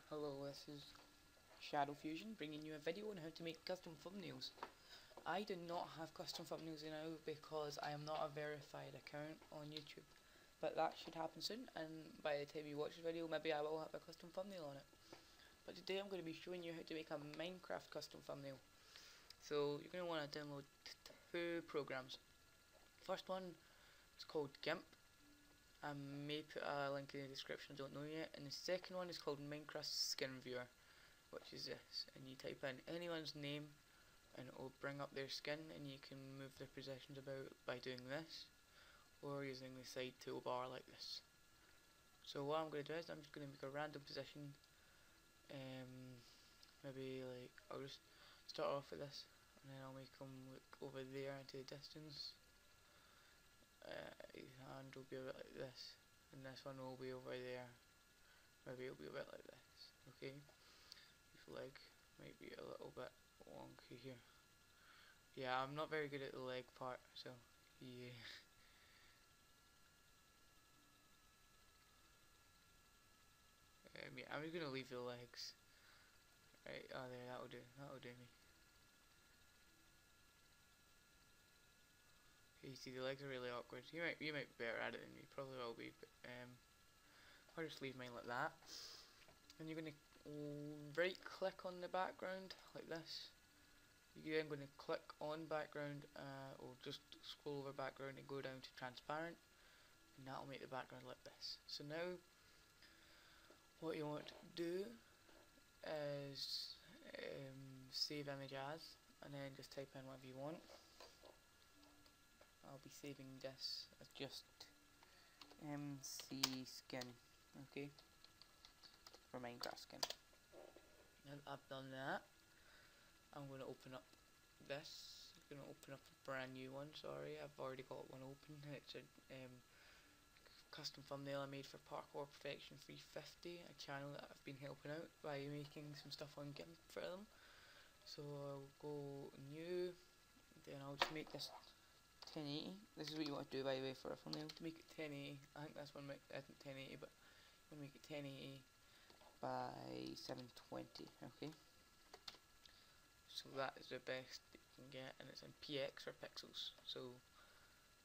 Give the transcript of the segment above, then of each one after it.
Hello, this is Shadow Fusion bringing you a video on how to make custom thumbnails. I do not have custom thumbnails now because I am not a verified account on YouTube, but that should happen soon, and by the time you watch the video maybe I will have a custom thumbnail on it. But today I'm going to be showing you how to make a Minecraft custom thumbnail. So you're going to want to download two programs. First one is called GIMP. I may put a link in the description, I don't know yet. And the second one is called Minecraft Skin Viewer, which is this. And you type in anyone's name and it will bring up their skin, and you can move their possessions about by doing this or using the side toolbar like this. So what I'm going to do is I'm just going to make a random position. Maybe like I'll just start off with this, and then I'll make them look over there into the distance. His hand will be a bit like this, and this one will be over there. Maybe it'll be a bit like this. Okay, his leg might be a little bit wonky here. Yeah, I'm not very good at the leg part, so yeah. Yeah, I'm just gonna leave the legs. Right, oh there, that'll do me. Okay, you see the legs are really awkward. You might be better at it than me, probably will be, but I'll just leave mine like that. And you're gonna right click on the background like this. You're then going to click on background, or just scroll over background and go down to transparent, and that will make the background like this. So now what you want to do is save image as, and then just type in whatever you want. I'll be saving this as just MC skin, okay, for Minecraft skin. Now that I've done that, I'm going to open up this. I'm going to open up a brand new one. Sorry, I've already got one open. It's a custom thumbnail I made for Parkour Perfection 350, a channel that I've been helping out by making some stuff on GIMP for them. So I'll go new, then I'll just make this 1080. This is what you want to do, by the way, for a thumbnail, to make it 1080. I think this one isn't 1080, but you want to make it 1080 by 720, okay? So that is the best that you can get, and it's in px or pixels. So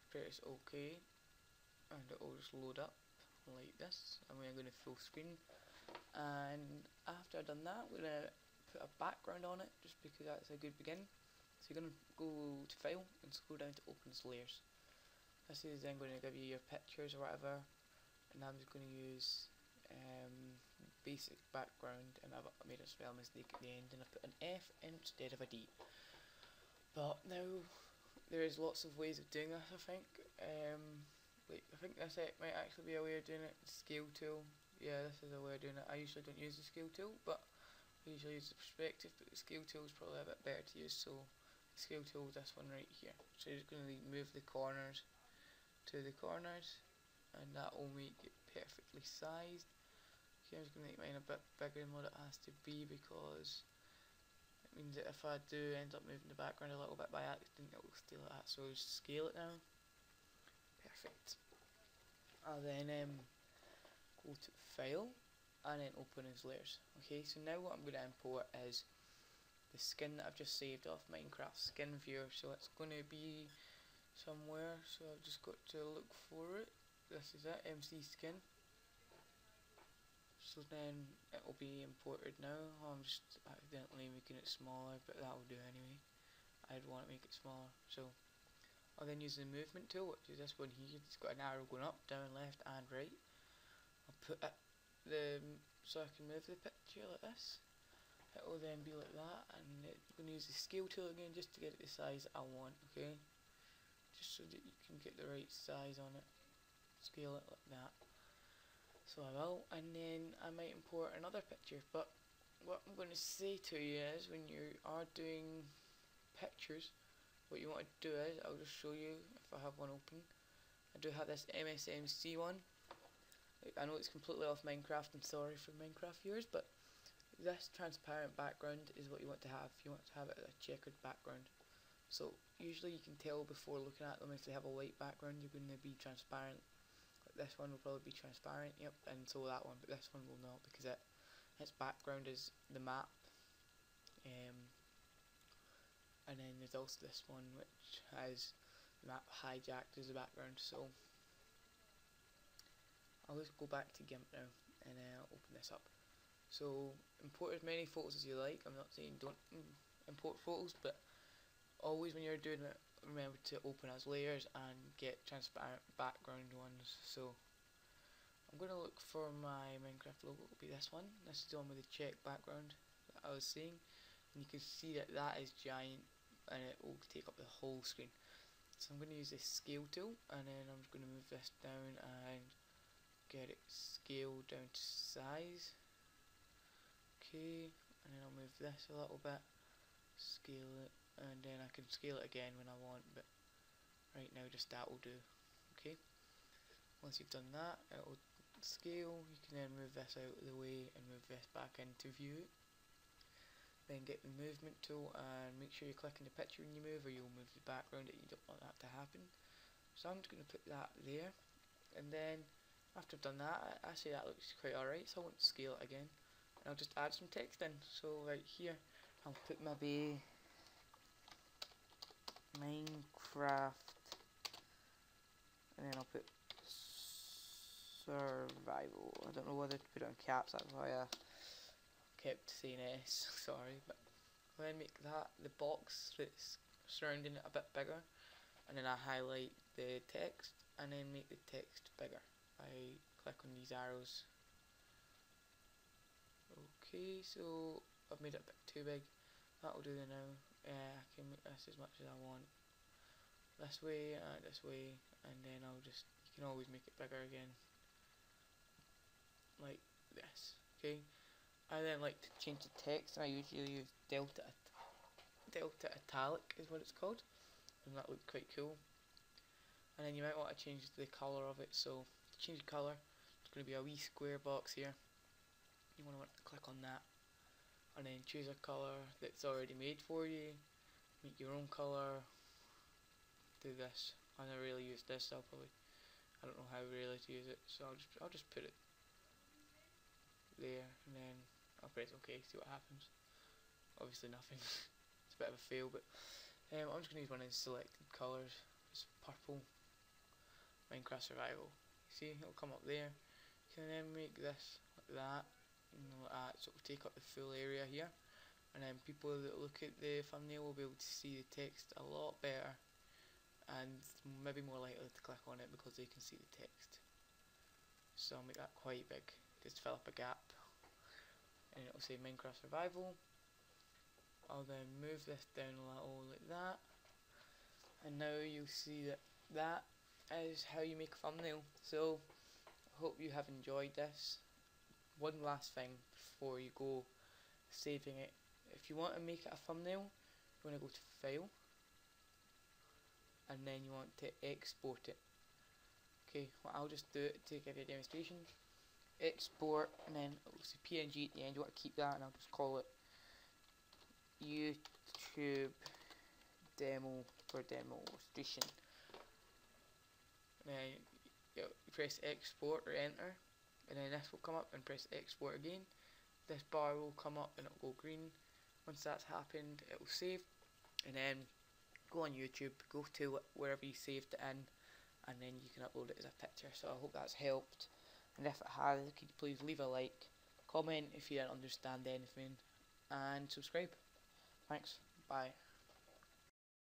press OK, and it will just load up like this, and we're going to full screen. And after I've done that, we're going to put a background on it, just because that's a good begin. So you're going to go to File and scroll down to Open as Layers. This is then going to give you your pictures or whatever, and I'm just going to use basic background, and I've made a spell mistake at the end and I put an F instead of a D. But now there is lots of ways of doing this, I think. I think this might actually be a way of doing it. Scale tool, yeah, this is a way of doing it. I usually don't use the scale tool, but I usually use the perspective, but the scale tool is probably a bit better to use. So the scale tool is this one right here. So you're just going to move the corners to the corners, and that will make it perfectly sized. Okay, I'm just going to make mine a bit bigger than what it has to be, because it means that if I do end up moving the background a little bit by accident, it will stay like that. So I'll just scale it now. Perfect. I'll then go to File and then Open as Layers. Okay, so now what I'm going to import is the skin that I've just saved off Minecraft Skin Viewer. So it's going to be somewhere, so I've just got to look for it. This is it, MC Skin. So then it will be imported now. I'm just accidentally making it smaller, but that will do anyway. I'd want to make it smaller. So I'll then use the movement tool, which is this one here. It's got an arrow going up, down, left and right. I'll put it so I can move the picture like this. It will then be like that, and I'm going to use the scale tool again just to get it the size I want, okay? Just so that you can get the right size on it. Scale it like that. So I will, and then I might import another picture. But what I'm going to say to you is, when you are doing pictures, what you want to do is, I'll just show you if I have one open. I do have this MSMC one. I know it's completely off Minecraft, I'm sorry for Minecraft viewers, but this transparent background is what you want to have. You want to have it a checkered background. So usually you can tell before looking at them if they have a white background, they're going to be transparent. Like this one will probably be transparent, yep, and so will that one, but this one will not, because it its background is the map. And then there's also this one which has the map hijacked as the background. So I'll just go back to GIMP now and open this up. So import as many photos as you like. I'm not saying don't import photos, but always when you're doing it, remember to open as layers and get transparent background ones. So I'm going to look for my Minecraft logo. It'll be this one. This is the one with the check background that I was seeing, and you can see that that is giant and it will take up the whole screen. So I'm going to use this scale tool, and then I'm just going to move this down and get it scaled down to size. Okay, and then I'll move this a little bit, scale it, and then I can scale it again when I want, but right now just that will do. Okay, once you've done that, it will scale. You can then move this out of the way and move this back into view. Then get the movement tool and make sure you click in the picture when you move, or you'll move the background that you don't want that to happen. So I'm just going to put that there, and then after I've done that, I say that looks quite alright, so I won't scale it again. And I'll just add some text in. So right here, I'll put maybe Minecraft, and then I'll put survival. I don't know whether to put it in caps, that's why I kept saying S, sorry, but I'll then make that the box that's surrounding it a bit bigger, and then I highlight the text and then make the text bigger. I click on these arrows. Okay, so I've made it a bit too big. That'll do now. I can make this as much as I want. This way, and then you can always make it bigger again. Like this, okay? I then like to change the text, and I usually use delta italic is what it's called, and that looks quite cool. And then you might want to change the colour of it. So to change the colour, it's going to be a wee square box here. You want to click on that, and then choose a colour that's already made for you. Make your own colour. Do this. I never really use this. I don't know how really to use it, so I'll just put it there, and then I'll press OK, see what happens. Obviously nothing. It's a bit of a fail, but I'm just going to use one of the selected colours. It's purple. Minecraft Survival. See, it'll come up there. You can then make this like that, so it'll take up the full area here, and then people that look at the thumbnail will be able to see the text a lot better, and maybe more likely to click on it because they can see the text. So I'll make that quite big, just to fill up a gap, and it'll say Minecraft Survival. I'll then move this down a little like that, and now you'll see that that is how you make a thumbnail. So I hope you have enjoyed this. One last thing before you go saving it: if you want to make it a thumbnail, you want to go to File, and then you want to export it. Okay, well, I'll just do it to give you a demonstration. Export, and then it'll say PNG at the end. You want to keep that, and I'll just call it YouTube demo for demonstration. And then you press export or enter, and then this will come up, and press export again. This bar will come up and it'll go green. Once that's happened, it will save, and then go on YouTube, go to wherever you saved it in, and then you can upload it as a picture. So I hope that's helped, and if it has, could you please leave a like, comment if you didn't understand anything, and subscribe. Thanks, bye.